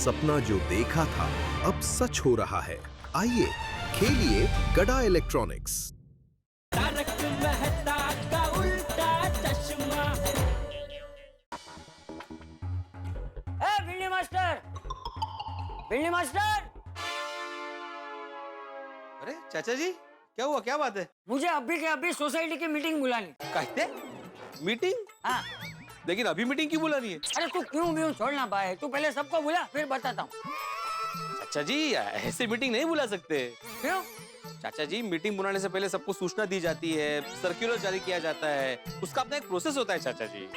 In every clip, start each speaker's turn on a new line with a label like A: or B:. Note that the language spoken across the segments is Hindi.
A: सपना जो देखा था अब सच हो रहा है। आइए खेलिए गड़ा इलेक्ट्रॉनिक्स।
B: तारक मेहता का उल्टा चश्मा। भिंडी मास्टर, भिंडी मास्टर।
C: अरे चाचा जी, क्या हुआ, क्या बात है?
B: मुझे अभी के अभी सोसाइटी की मीटिंग बुलानी।
C: कहते मीटिंग?
B: हाँ।
C: लेकिन अभी मीटिंग क्यों बुलानी है?
B: अरे तू क्यों छोड़ना भाई, तू पहले सबको बुला फिर बताता हूँ।
C: चाचा जी ऐसे मीटिंग नहीं बुला सकते।
B: क्यों?
C: चाचा जी मीटिंग बुलाने से पहले सबको सूचना दी जाती है, सर्कुलर जारी किया जाता है, उसका अपना एक प्रोसेस होता है चाचा जी।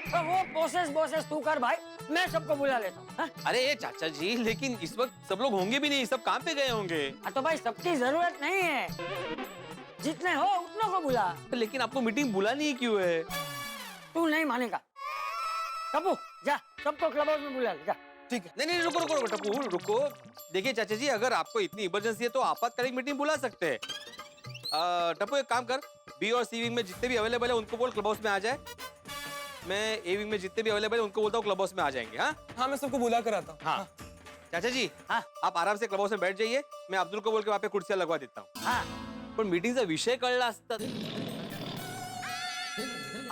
B: तो वो प्रोसेस तू कर भाई, मैं सबको बुला लेता हूँ। हाँ?
C: अरे चाचा जी, लेकिन इस वक्त सब लोग होंगे भी नहीं, सब काम पे गए होंगे।
B: तो भाई सबकी जरूरत नहीं है, जितने हो उतनों को बुला।
C: लेकिन आपको मीटिंग बुलानी ही क्यों है?
B: तू नहीं मानेगा। टप्पू जा, सबको क्लब हाउस में बुला ले जा।
C: ठीक है। नहीं रुको टप्पू रुको। देखिए चाचा जी, अगर आपको इतनी इमरजेंसी है तो आपातकालीन मीटिंग बुला सकते हैं। टप्पू एक काम कर, बी और सी विंग में जितने भी अवेलेबल है उनको बोल क्लब हाउस में आ जाए। मैं ए विंग में जितने भी अवेलेबल है उनको बोलता हूँ क्लब हाउस में आ जाएंगे। हाँ
D: मैं सबको बुला कर आता हूँ।
C: हाँ चाचा जी,
B: हाँ।
C: आप आराम से क्लब हाउस में बैठ जाइए, मैं अब्दुल को बोल के वहाँ पे कुर्सियां लगवा देता हूँ।
B: हाँ।
C: पण मीटिंगचा विषय कळला असता।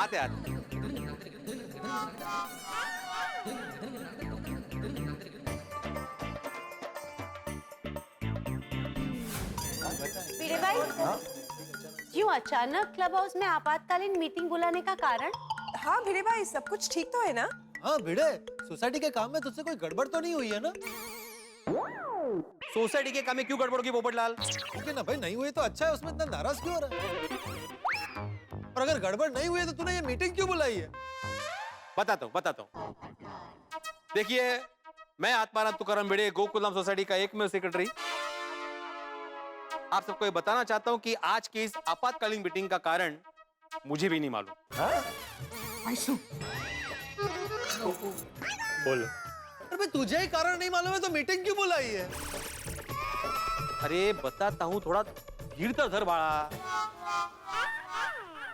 C: आते
E: भिड़े भाई, क्यों अचानक क्लब हाउस में आपातकालीन मीटिंग बुलाने का कारण?
F: हाँ भिड़े भाई, सब कुछ ठीक तो है ना?
D: हाँ भिड़े, सोसाइटी के काम में तुझसे कोई गड़बड़ तो नहीं हुई है ना?
C: सोसाइटी के काम में क्यों गड़बड़ होगी पोपटलाल?
D: ठीक है ना भाई, नहीं हुई तो अच्छा है, उसमें इतना नाराज क्यों हो रहा है? और अगर गड़बड़ नहीं हुई है तो तूने ये मीटिंग क्यों बुलाई है?
C: बताता हूँ। देखिए, मैं आत्माराम तुकाराम भिड़े, गोकुलधाम सोसाइटी का एकमेव सेक्रेटरी आप सबको ये बताना चाहता हूँ कि आज की इस आपातकालीन मीटिंग का कारण मुझे भी नहीं मालूम। बोलो।
D: अरे तुझे ही कारण नहीं मालूम है तो मीटिंग क्यों बुलाई है?
C: अरे बताता हूँ, थोड़ा धीर धर बाड़ा।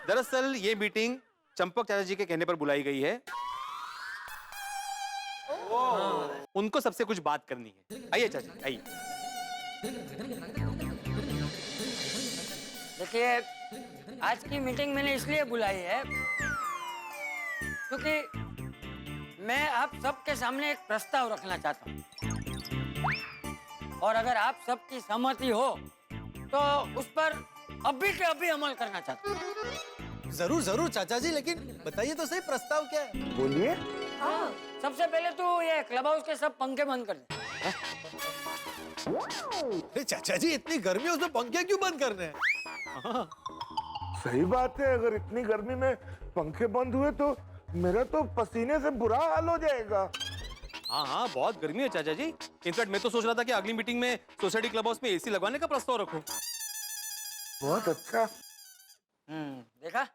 C: दरअसल ये मीटिंग चंपक चाचा जी के कहने पर बुलाई गई है। उनको सबसे कुछ बात करनी है। आइए चाचा, आइए।
B: देखिए, आज की मीटिंग मैंने इसलिए बुलाई है क्योंकि मैं आप सबके सामने एक प्रस्ताव रखना चाहता हूँ, और अगर आप सबकी सहमति हो तो उस पर अभी के अभी अमल करना चाहता हूँ।
D: जरूर चाचा जी, लेकिन बताइए तो सही प्रस्ताव क्या है?
F: बोलिए।
B: हाँ, सबसे पहले तो ये क्लब हाउस के सब पंखे बंद कर दे।
D: अरे चाचा जी, इतनी गर्मी है उसमें पंखे क्यों बंद करने हैं?
G: सही बात है, अगर इतनी गर्मी में पंखे बंद हुए तो मेरा तो पसीने से बुरा हाल हो जाएगा।
C: हाँ बहुत गर्मी है चाचा जी। इनफैक्ट मैं तो सोच रहा था कि अगली मीटिंग में सोसाइटी क्लब हाउस में एसी लगवाने का प्रस्ताव रखूं।
G: बहुत अच्छा।
B: देखा,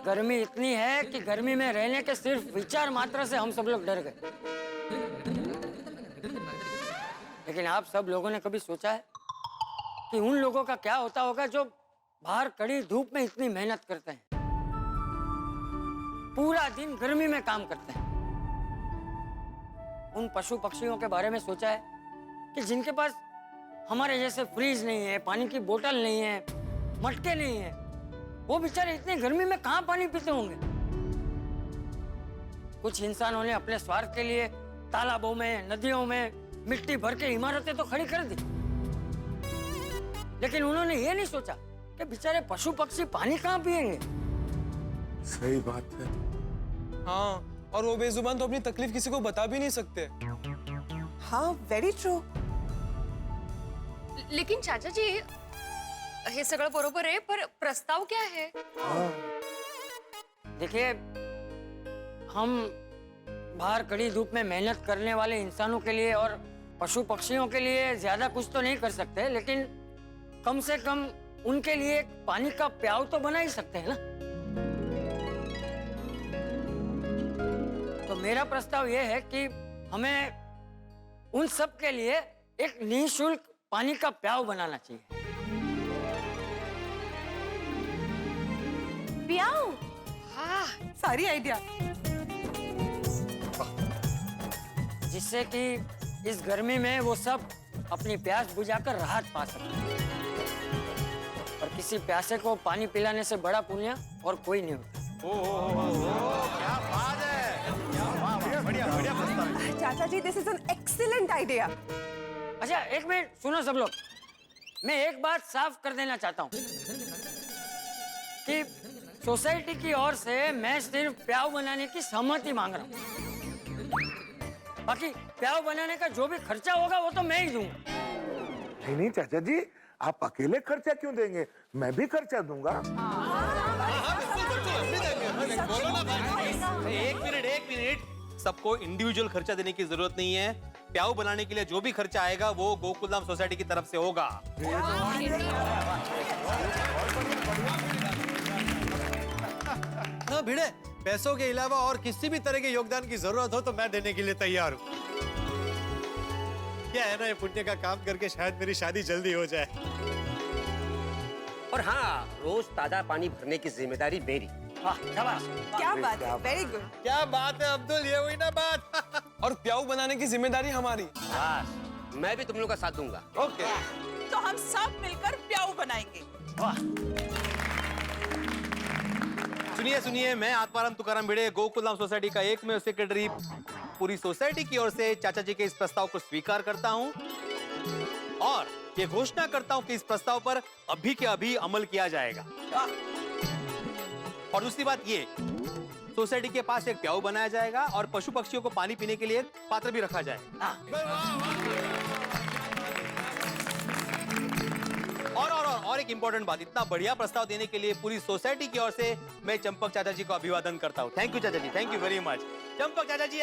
B: गर्मी इतनी है कि गर्मी में रहने के सिर्फ विचार मात्र से हम सब लोग डर गए। लेकिन आप सब लोगों ने कभी सोचा है कि उन लोगों का क्या होता होगा जो बाहर कड़ी धूप में इतनी मेहनत करते हैं, पूरा दिन गर्मी में काम करते हैं? उन पशु पक्षियों के बारे में सोचा है कि जिनके पास हमारे जैसे फ्रीज नहीं है, पानी की बोतल नहीं है, मटके नहीं है? वो बेचारे इतनी गर्मी में कहाँ पानी पीते होंगे? कुछ इंसानों ने अपने स्वार्थ के लिए तालाबों में, नदियों में मिट्टी भर के इमारतें तो खड़ी कर दी, लेकिन उन्होंने ये नहीं सोचा कि बेचारे पशु पक्षी पानी कहाँ पिएंगे।
G: सही बात है।
H: हाँ, और वो बेजुबान तो अपनी तकलीफ किसी को बता भी नहीं सकते।
F: हाँ, वेरी ट्रू।
E: लेकिन चाचा जी, हे सगळं बरोबर आहे, पर प्रस्ताव क्या है?
B: देखिए, हम बाहर कड़ी धूप में मेहनत करने वाले इंसानों के लिए और पशु पक्षियों के लिए ज्यादा कुछ तो नहीं कर सकते, लेकिन कम से कम उनके लिए पानी का प्याव तो बना ही सकते हैं ना। तो मेरा प्रस्ताव यह है कि हमें उन सब के लिए एक निःशुल्क पानी का प्याव बनाना चाहिए।
E: प्याऊ?
F: हाँ, सारी आइडिया।
B: जिससे कि इस गर्मी में वो सब अपनी प्यास बुझाकर राहत पा सके। और किसी प्यासे को पानी पिलाने से बड़ा पुण्य और कोई नहीं होता।
F: चाचा जी, this is an excellent idea.
B: अच्छा एक मिनट सुनो सब लोग, मैं एक बात साफ कर देना चाहता हूँ कि सोसाइटी की ओर से मैं सिर्फ प्याऊ बनाने की सहमति मांग रहा हूँ। बाकी प्याऊ बनाने का जो भी खर्चा होगा वो तो मैं ही दूंगा।
G: नहीं नहीं चाचा जी, आप अकेले खर्चा क्यों देंगे? मैं भी खर्चा दूंगा।
C: एक मिनट, सबको इंडिविजुअल खर्चा देने की जरूरत नहीं है। प्याऊ बनाने के लिए जो भी खर्चा आएगा वो गोकुलधाम सोसाइटी की तरफ से होगा।
D: ना भिड़े, पैसों के अलावा और किसी भी तरह के योगदान की जरूरत हो तो मैं देने के लिए तैयार हूँ। क्या है ना, ये पुण्य का काम करके शायद मेरी शादी जल्दी हो जाए।
I: और हाँ, रोज ताजा पानी भरने की जिम्मेदारी मेरी।
B: वाह शाबाश।
F: क्या बात है, वेरी गुड।
D: क्या बात है अब्दुल, ये हुई ना बात।
H: और प्याऊ बनाने की जिम्मेदारी हमारी।
I: बस, मैं भी तुम लोग का साथ दूंगा।
D: ओके।
J: तो हम सब मिलकर प्याऊ बनाएंगे।
C: सुनिए, मैं आत्माराम तुकाराम भिड़े, गोकुलधाम सोसाइटी का एकमेव सेक्रेटरी, पूरी सोसाइटी की ओर से चाचा जी के इस प्रस्ताव को स्वीकार करता हूं और ये घोषणा करता हूं कि इस प्रस्ताव पर अभी के अभी अमल किया जाएगा। और दूसरी बात ये, सोसाइटी के पास एक प्याऊ बनाया जाएगा और पशु पक्षियों को पानी पीने के लिए एक पात्र भी रखा जाएगा। और एक इंपॉर्टेंट बात, इतना बढ़िया प्रस्ताव देने के लिए पूरी सोसाइटी की ओर से मैं चंपक चाचा जी को अभिवादन करता हूँ। थैंक यू चाचा जी, thank you very much. Champak चाचा जी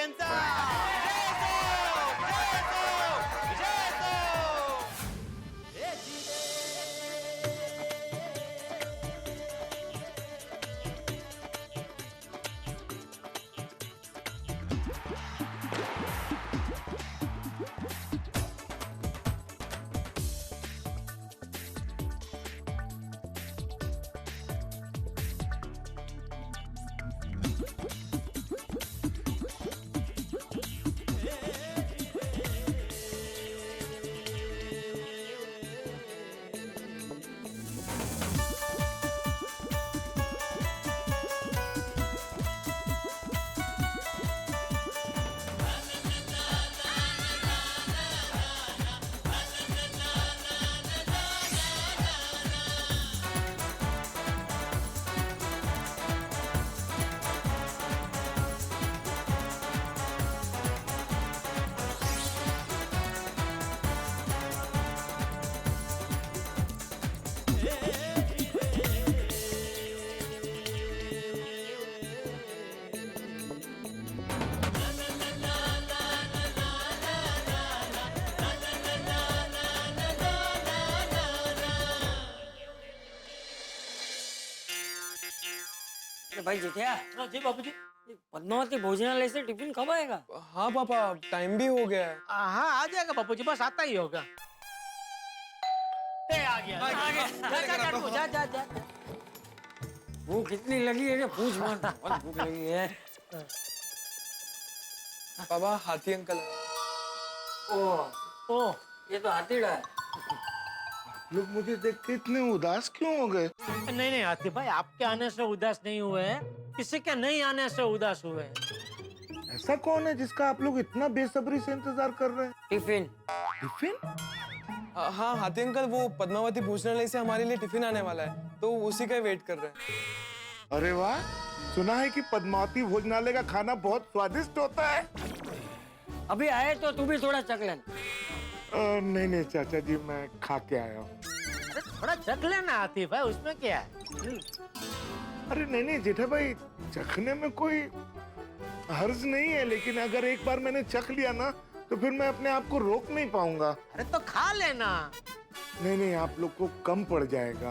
B: भाई जितिया। जी बाबू जी। पद्मावती भोजनालय से टिफिन कब आएगा?
H: हाँ पापा, टाइम भी हो गया है।
I: हाँ, आ जाएगा बापू जी, बस आता ही होगा।
B: आ गया। जा। भूख इतनी लगी है कि पूछ मत, बहुत भूख लगी है।
H: पापा, हाथी अंकल।
B: ओह, ये तो हाथीड़ा है।
G: लोग मुझे देख के इतने उदास क्यों हो गए?
I: नहीं हाथी भाई, आपके आने से उदास नहीं हुए हैं, किसी के नहीं आने से उदास हुए हैं।
G: ऐसा कौन है जिसका आप लोग इतना बेसब्री से इंतजार कर रहे हैं?
B: टिफिन।
G: टिफिन?
H: हाँ हाथी अंकल, वो पद्मावती भोजनालय से हमारे लिए टिफिन आने वाला है, तो उसी का वेट कर रहे हैं।
G: अरे वाह, सुना है कि पद्मावती भोजनालय का खाना बहुत स्वादिष्ट होता है।
B: अभी आए तो तू भी थोड़ा चख लेना।
G: नहीं चाचा जी, मैं खा के आया हूँ।
I: अरे थोड़ा चख लेना हाथी भाई, उसमें क्या है?
G: अरे नहीं जेठा भाई, चखने में कोई हर्ज नहीं है, लेकिन अगर एक बार मैंने चख लिया ना तो फिर मैं अपने आप को रोक नहीं पाऊंगा।
I: अरे तो खा लेना।
G: नहीं, आप लोग को कम पड़ जाएगा।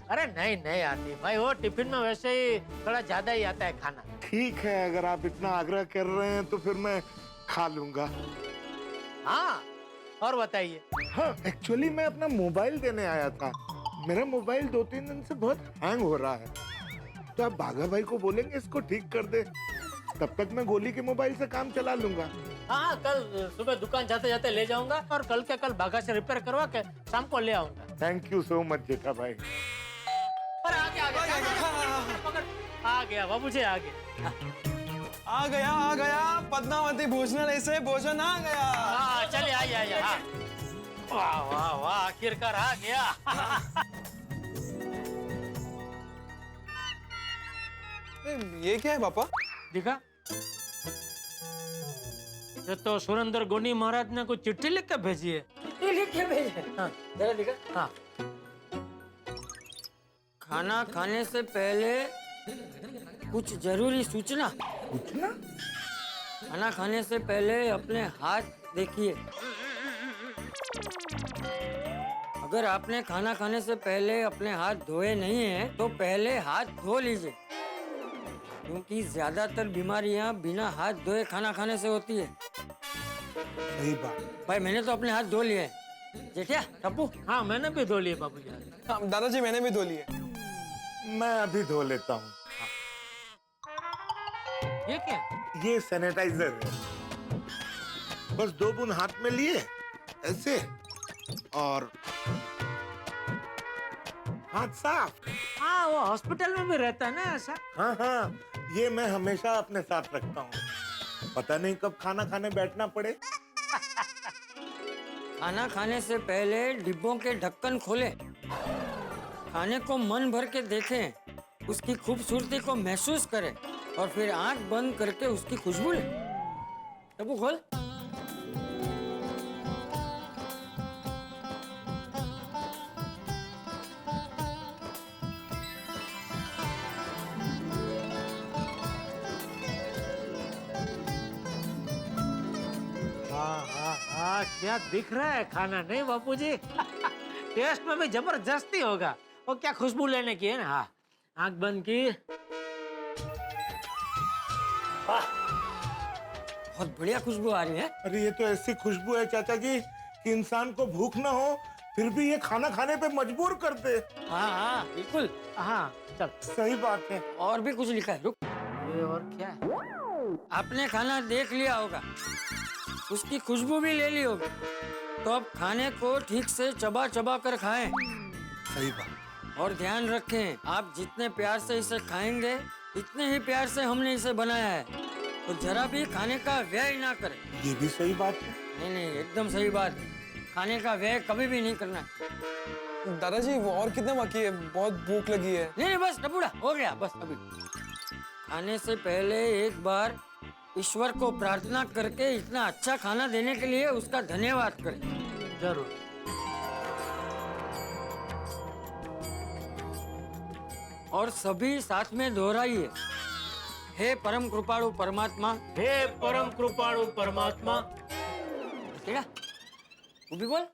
I: अरे नहीं हाथी भाई, वो टिफिन में वैसे ही थोड़ा ज्यादा ही आता है खाना।
G: ठीक है, अगर आप इतना आग्रह कर रहे हैं तो फिर मैं खा लूंगा।
I: हाँ, और बताइए।
G: हाँ, एक्चुअली मैं अपना मोबाइल देने आया था। मेरा मोबाइल 2-3 दिन से बहुत हैंग हो रहा है, तो आप बाघा भाई को बोलेंगे इसको ठीक कर दे, तब तक मैं गोली के मोबाइल से काम चला लूंगा।
I: हाँ कल सुबह दुकान जाते जाते ले जाऊंगा और कल के कल बागा से रिपेयर करवा के शाम को ले आऊंगा।
G: थैंक यू सो मच जेठा भाई।
I: पर आ गया बाबूजी आ गया।
H: आ गया पद्मावती भोजनालय से भोजन आ गया।
I: हाँ चलिए आइए। हाँ। वाह वाह वाह आखिरकार आ गया।
H: ये क्या है पापा?
I: दिखा ये तो सुरेंद्र गोनी महाराज ने कोई चिट्ठी लिख के भेजी है।
B: चिट्ठी लिख के भेजे।
I: हाँ
B: जरा दिखा।
I: हाँ
B: खाना खाने से पहले कुछ जरूरी सूचना।
G: पूछना?
B: खाना खाने से पहले अपने हाथ देखिए। अगर आपने खाना खाने से पहले अपने हाथ धोए नहीं हैं, तो पहले हाथ धो लीजिए, क्योंकि ज्यादातर बीमारियां बिना हाथ धोए खाना खाने से होती है।
G: सही बात।
B: भाई मैंने तो अपने हाथ धो लिए हैं। जेठिया, टप्पू।
I: हाँ मैंने भी धो लिए बाबूजी।
H: हाँ, दादाजी मैंने भी धो लिए।
G: मैं अभी धो लेता हूँ।
I: ये क्या?
G: ये सैनिटाइजर है। बस 2 बूंद हाथ में लिए ऐसे और हाथ साफ।
I: हाँ वो हॉस्पिटल में भी रहता है ना ऐसा।
G: हाँ, ये मैं हमेशा अपने साथ रखता हूँ। पता नहीं कब खाना खाने बैठना पड़े।
B: खाना खाने से पहले डिब्बों के ढक्कन खोलें, खाने को मन भर के देखें, उसकी खूबसूरती को महसूस करें और फिर आंख बंद करके उसकी खुशबू लें। टप्पू खोल।
I: हाँ क्या दिख रहा है खाना नहीं बापूजी? टेस्ट में भी जबरदस्ती होगा। वो क्या खुशबू लेने की है ना। हाँ आंख बंद की।
B: बहुत बढ़िया खुशबू आ रही है।
G: अरे ये तो ऐसी खुशबू है चाचा जी कि इंसान को भूख ना हो फिर भी ये खाना खाने पे मजबूर कर दे।
B: हाँ बिल्कुल।
I: हाँ चल।
G: सही बात है।
B: और भी कुछ लिखा है, रुक।
I: ये और क्या है?
B: आपने खाना देख लिया होगा, उसकी खुशबू भी ले ली होगी, तो अब खाने को ठीक से चबा चबा कर खाएं।
G: सही बात।
B: और ध्यान रखें, आप जितने प्यार से इसे खाएंगे इतने ही प्यार से हमने इसे बनाया है, तो जरा भी खाने का व्यय ना करें।
G: ये भी सही बात है।
B: नहीं एकदम सही बात है। खाने का व्यय कभी भी नहीं करना।
H: दादाजी वो और कितना बाकी है? बहुत भूख लगी है।
B: नहीं बस टपूड़ा हो गया। बस अभी खाने से पहले एक बार ईश्वर को प्रार्थना करके इतना अच्छा खाना देने के लिए उसका धन्यवाद करें।
I: जरूर।
B: और सभी साथ में दोहराइए, हे परम कृपाणु परमात्मा।
I: हे परम कृपाणु परमात्मा।
B: तेरा तू भी बोल।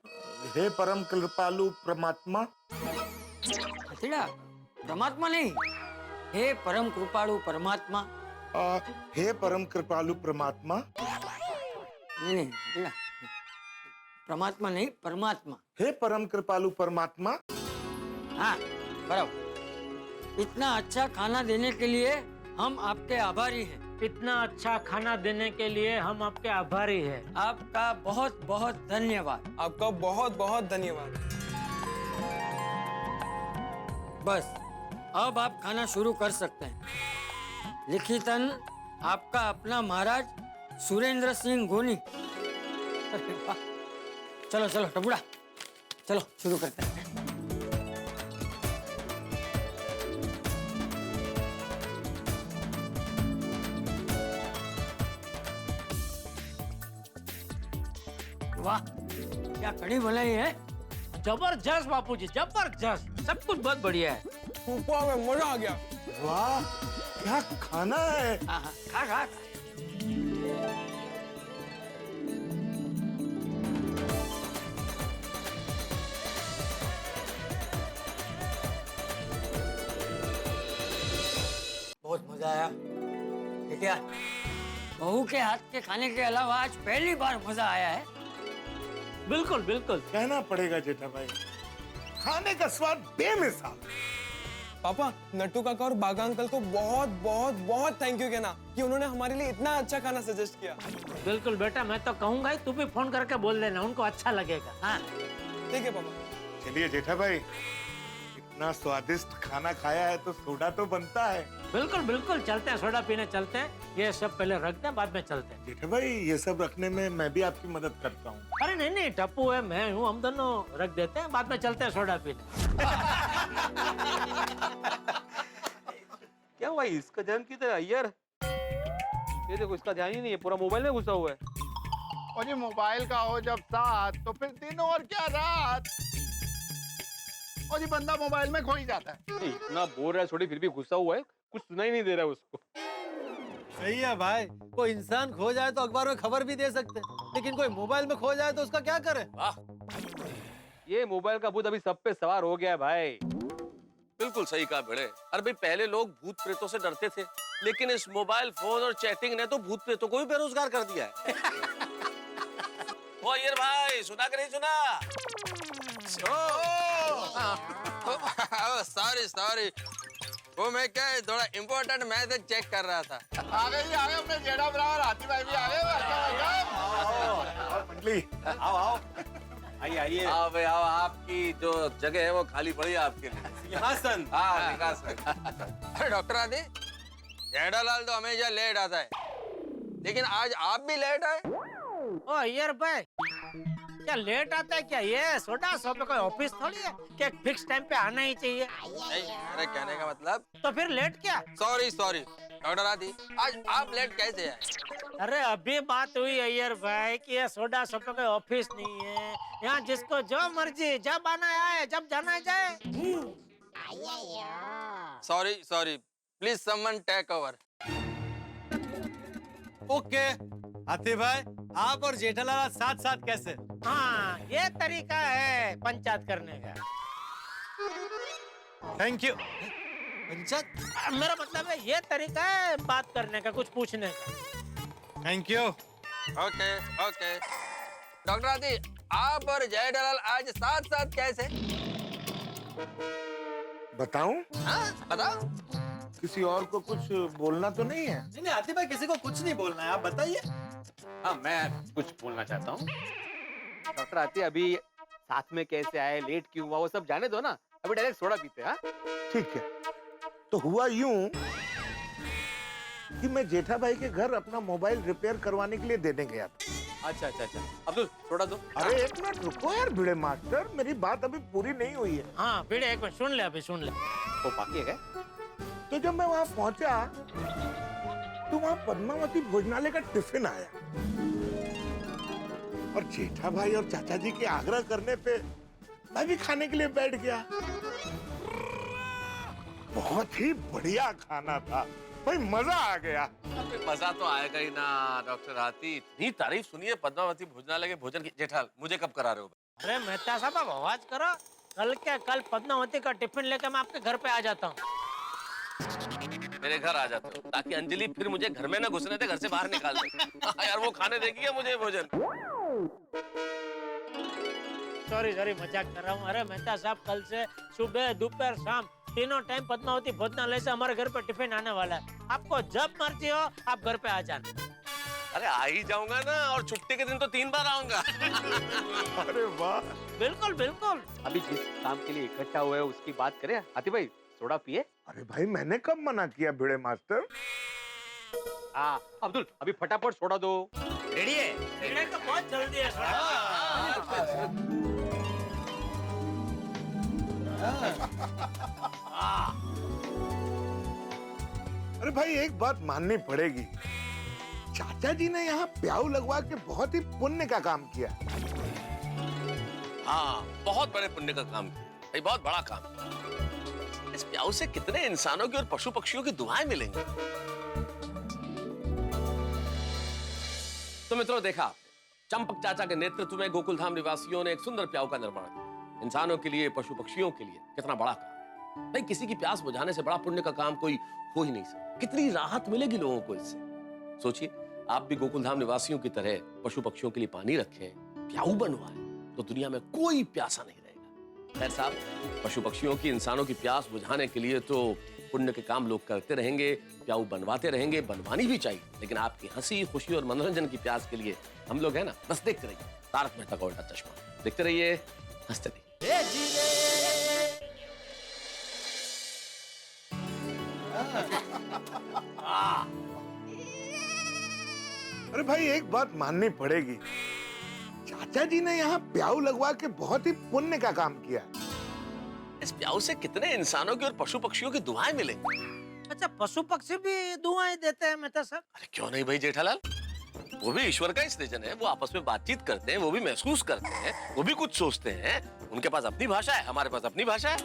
G: हे परम कृपालु परमात्मा।
B: तेरा परमात्मा नहीं, हे परम कृपाणु परमात्मा।
G: हे परम कृपालु परमात्मा।
B: नहीं तेरा परमात्मा नहीं, परमात्मा।
G: हे परम कृपालु परमात्मा।
B: हाँ बराबर। इतना अच्छा खाना देने के लिए हम आपके आभारी हैं।
I: इतना अच्छा खाना देने के लिए हम आपके आभारी हैं।
B: आपका बहुत बहुत धन्यवाद।
H: आपका बहुत बहुत धन्यवाद।
B: बस अब आप खाना शुरू कर सकते हैं। लिखितन आपका अपना महाराज सुरेंद्र सिंह गोनी। चलो चलो टबुड़ा, चलो शुरू करते हैं। वाह क्या कढ़ी बनाई है।
I: जबरदस्त बापूजी, जबरदस्त। सब कुछ बहुत बढ़िया है।
H: वाह मजा आ गया।
G: वाह क्या खाना है।
B: हाँ खा खा। बहुत मजा आया। ठीक है, बहू के हाथ के खाने के अलावा आज पहली बार मजा आया है।
I: बिल्कुल बिल्कुल।
G: कहना पड़ेगा जेठा भाई, खाने का स्वाद बेमिसाल।
H: पापा, नट्टू काका और बागा अंकल को बहुत बहुत बहुत थैंक यू कहना कि उन्होंने हमारे लिए इतना अच्छा खाना सजेस्ट किया।
I: बिल्कुल बेटा, मैं तो कहूंगा ही, तू भी फोन करके बोल देना, उनको अच्छा लगेगा। हाँ
H: ठीक है पापा।
G: चलिए जेठा भाई, इतना स्वादिष्ट खाना खाया है तो सोडा तो बनता है।
I: बिल्कुल बिल्कुल, चलते हैं, सोडा पीने चलते हैं। ये सब पहले रख दें, बाद में चलते हैं।
G: जेठा भाई, ये सब रखने में मैं भी आपकी मदद करता हूँ।
I: अरे नहीं नहीं, टप्पू है, मैं हूँ, हम दोनों रख देते हैं, बाद में चलते हैं सोडा पीने।
C: क्या हुआ इसका ध्यान किधर है यार? ये देखो, इसका ध्यान ही नहीं है, पूरा मोबाइल में घुसा हुआ है।
G: और ये मोबाइल का हो जब साथ तो फिर दिन और क्या रात। और ये बंदा मोबाइल में खो ही जाता है।
C: इतना बोल रहा है छोटी, फिर भी घुसा हुआ है, कुछ सुना ही नहीं दे रहा है उसको।
D: सही है भाई, कोई इंसान खो जाए तो अखबार में खबर भी दे सकते हैं, लेकिन कोई मोबाइल में खो जाए तो उसका क्या करे?
C: ये मोबाइल का भूत अभी सब पे सवार हो गया है भाई।
K: बिल्कुल सही कहा भिड़े। अरे भाई, पहले लोग भूत प्रेतों से डरते थे, लेकिन इस मोबाइल फोन और चैटिंग ने तो भूत प्रेतों को भी बेरोजगार कर दिया है। ओ अय्यर भाई, सुना कि नहीं सुना? सॉरी, वो मैं क्या है, थोड़ा इम्पोर्टेंट मैसेज चेक कर रहा था।
G: आ गए अपने जेठा ब्रावर, हाथी भाई भी आ गए।
C: आओ आइए।
K: आओ भाई आओ, आपकी जो जगह है वो खाली पड़ी है आपके लिए।
C: सिंहासन।
K: हाँ, सिंहासन। अरे डॉक्टर आदि, जेठालाल तो हमेशा लेट आता है, लेकिन आज आप भी लेट आए।
I: ओ अय्यर भाई, क्या लेट आता है क्या? ये सोडा शॉप में कोई ऑफिस थोड़ी है कि फिक्स टाइम पे आना ही चाहिए।
K: नहीं, मेरे कहने का मतलब।
I: तो फिर लेट क्या?
K: सॉरी डॉक्टर आदि, आज आप लेट कैसे आए?
I: अरे अभी बात हुई अय्यर भाई कि ये सोडा शॉप में कोई ऑफिस नहीं है, यहाँ जिसको जो मर्जी जब आना आए, जब जाना जाए।
K: Sorry, please someone take over.
D: Okay हाथी भाई, आप और जेठालाल साथ साथ कैसे?
I: हाँ, ये तरीका है पंचायत करने का।
D: Thank you. पंचायत?
I: मेरा मतलब है ये तरीका है बात करने का, कुछ पूछने का।
D: Thank you.
K: ओके डॉक्टर आदि, आप और जेठालाल आज साथ साथ कैसे?
G: बताऊं?
K: हाँ बताओ।
G: किसी और को कुछ बोलना तो नहीं है?
D: नहीं हाथी भाई, किसी को कुछ नहीं बोलना है, आप बताइए।
C: हाँ, मैं कुछ बोलना चाहता हूँ। डॉक्टर आती, अभी साथ में कैसे आए, लेट क्यों हुआ, वो सब जाने दो ना, अभी डायरेक्ट सोडा पीते हैं।
G: ठीक है, तो हुआ यूं कि मैं जेठा भाई के घर अपना मोबाइल रिपेयर करवाने के लिए देने गया था।
C: अच्छा, अब्दुल सोडा दो।
G: अरे एक मिनट रुको यार भिड़े मास्टर, मेरी बात अभी पूरी नहीं हुई है।
I: हाँ भिड़े, एक मिनट सुन ले, अभी सुन ले।
C: वो बाकी है क्या?
G: तो जब मैं वहां पहुंचा तो वहां पद्मावती भोजनालय का टिफिन आया और जेठा भाई और चाचा जी के आग्रह करने पे मैं भी खाने के लिए बैठ गया। बहुत ही बढ़िया खाना था भाई, मजा आ गया।
K: मजा तो आएगा ही ना डॉक्टर आती, इतनी तारीफ सुनी है पद्मावती भोजनालय के भोजन की। जेठाल, मुझे कब करा रहे हो?
I: अरे मेहता साहब, आप आवाज करो। कल पद्मावती का टिफिन लेकर मैं आपके घर पे आ जाता हूँ।
K: मेरे घर आ जाता हूँ, ताकि अंजलि फिर मुझे घर में ना घुसने दे, घर से बाहर निकाल दे। यार वो खाने देगी क्या मुझे भोजन?
I: सॉरी, मजाक कर रहा हूँ। अरे मेहता साहब, कल से सुबह दोपहर शाम तीनों टाइम पद्मावती भोजनालय से हमारे घर पे टिफिन आने वाला है। आपको जब मर्जी हो आप घर पे आ जाना।
K: अरे आ ही जाऊंगा ना, और छुट्टी के दिन तो 3 बार आऊंगा।
G: अरे वाह,
I: बिल्कुल।
C: अभी जिस काम के लिए इकट्ठा हुए हैं उसकी बात करें। आती भाई, सोडा पिए।
G: अरे भाई मैंने कब मना किया भिड़े मास्टर?
C: हाँ अब्दुल, अभी फटाफट सोडा दो।
K: रेडी है?
I: भिड़े तो बहुत जल्दी है।
G: अरे भाई एक बात माननी पड़ेगी, चाचा जी ने यहाँ प्याऊ लगवा के बहुत ही पुण्य का काम किया।
K: हाँ, बहुत बड़े पुण्य का काम किया भाई, बहुत बड़ा काम। इस प्याऊ से कितने इंसानों की और पशु पक्षियों की दुआएं मिलेंगी। तो मित्रों, देखा चंपक चाचा के नेतृत्व में गोकुलधाम निवासियों ने एक सुंदर प्याऊ का निर्माण किया। इंसानों के लिए, पशु पक्षियों के लिए कितना बड़ा काम। भाई किसी की प्यास बुझाने से बड़ा पुण्य का काम कोई हो ही नहीं सकता। कितनी राहत मिलेगी लोगों को इससे। सोचिए, आप भी गोकुलधाम निवासियों की तरह पशु पक्षियों के लिए पानी रखें, प्याऊ बनवाएं, तो दुनिया में कोई प्यासा नहीं रहेगा। खैर साहब, पशु पक्षियों की, इंसानों की प्यास बुझाने के लिए तो पुण्य के काम लोग करते रहेंगे, प्याऊ बनवाते रहेंगे, बनवानी भी चाहिए, लेकिन आपकी हंसी, खुशी और मनोरंजन की प्यास के लिए हम लोग है ना, बस देखते रहिए तारक मेहता का उल्टा चश्मा। देखते रहिए, हंसते रहिए।
G: अरे भाई एक बात माननी पड़ेगी, चाचा जी ने यहाँ प्याऊ लगवा के बहुत ही पुण्य का काम किया।
K: इस प्याऊ से कितने इंसानों की और पशु पक्षियों की दुआएं मिले।
I: अच्छा, पशु पक्षी भी दुआएं देते हैं मेहता साहब?
K: अरे क्यों नहीं भाई जेठालाल, वो भी ईश्वर का ही सृजन है, वो आपस में बातचीत करते हैं, वो भी महसूस करते हैं, वो भी कुछ सोचते हैं, उनके पास अपनी भाषा है, हमारे पास अपनी भाषा है।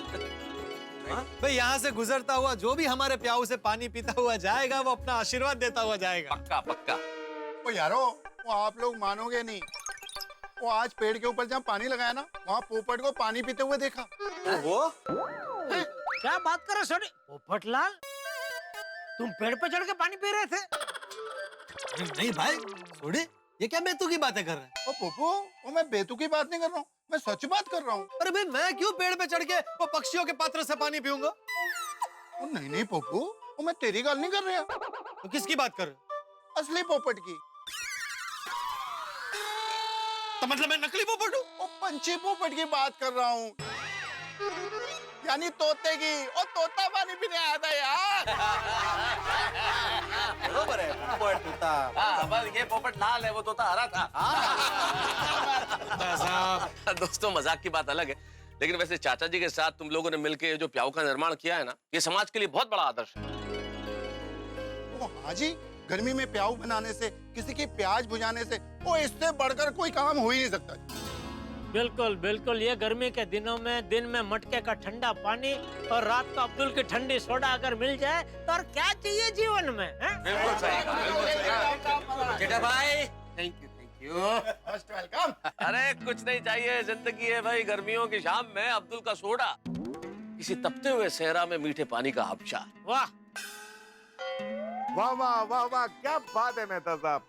D: भाई यहाँ से गुजरता हुआ जो भी हमारे प्याऊ से पानी पीता हुआ जाएगा वो अपना आशीर्वाद देता हुआ जाएगा।
K: पक्का पक्का।
L: ओ यारो, वो आप लोग मानोगे नहीं, वो आज पेड़ के ऊपर जहाँ पानी लगाया ना, वहाँ पोपट को पानी पीते हुए देखा।
D: वो
I: क्या बात कर रहे हो पोपटलाल, तुम पेड़ पे चढ़ के पानी पी रहे थे?
D: नहीं भाई, छोड़े, ये क्या बेतु की बातें कर रहे हैं?
L: ओ पोपो, वो मैं बेतु की बात नहीं कर रहा हूँ, मैं सच बात कर रहा हूँ।
D: अरे भाई मैं क्यों पेड़ पे चढ़ के वो पक्षियों के पात्र से पानी पीऊंगा?
L: नहीं नहीं पोपो, वो मैं तेरी गल नहीं कर रहा।
D: तो किसकी बात कर रहे हो?
L: असली पोपट की।
D: तो मतलब मैं नकली पोपट हूँ?
L: वो पंछी पोपट की बात कर रहा हूँ, यानी तोते की। और तोता पानी पीने आया था यार।
D: बरोबर है, पोपट तोता।
K: हाँ, बस ये पोपट लाल है, वो तोता हरा था। दोस्तों मजाक की बात अलग है, लेकिन वैसे चाचा जी के साथ तुम लोगों ने मिलकर जो प्याऊ का निर्माण किया है ना, ये समाज के लिए बहुत बड़ा आदर्श है।
L: हाँ जी, गर्मी में प्याऊ बनाने से, किसी की प्यास बुझाने से, वो इससे बढ़कर कोई काम हो ही नहीं सकता।
I: बिल्कुल बिल्कुल, ये गर्मी के दिनों में दिन में मटके का ठंडा पानी और रात को अब्दुल की ठंडी सोडा अगर मिल जाए तो और क्या चाहिए जीवन में, हैं?
K: बिल्कुल सही, बिल्कुल सही।
C: जेठा भाई, थैंक यू।
L: Most welcome.
K: अरे कुछ नहीं चाहिए, जिंदगी है भाई, गर्मियों की शाम में अब्दुल का सोडा, किसी तपते हुए सहरा में मीठे पानी का हबशा।
I: वाह
G: वाह वाह वाह वाह, क्या बात है मेहता साहब।